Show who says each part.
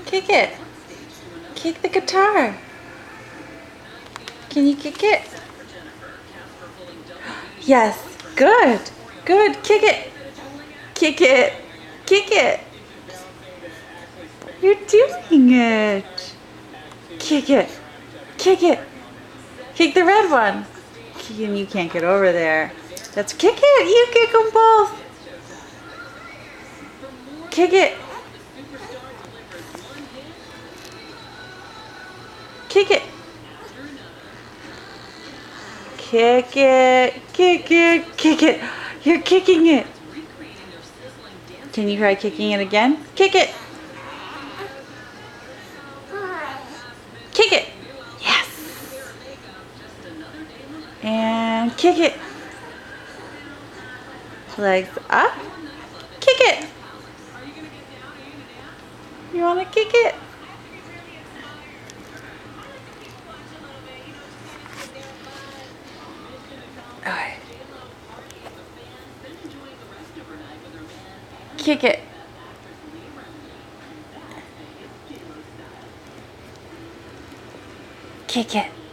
Speaker 1: Kick it. Kick the guitar. Can you kick it? Yes. Good. Good. Kick it. Kick it. Kick it. You're doing it. Kick it. Kick it. Kick the red one. And you can't get over there. That's kick it. You kick them both. Kick it. Kick it. Kick it. Kick it. Kick it. You're kicking it. Can you try kicking it again? Kick it. Kick it. Yes. And kick it. Legs up. Kick it. You want to kick it? Okay. Kick it. Kick it.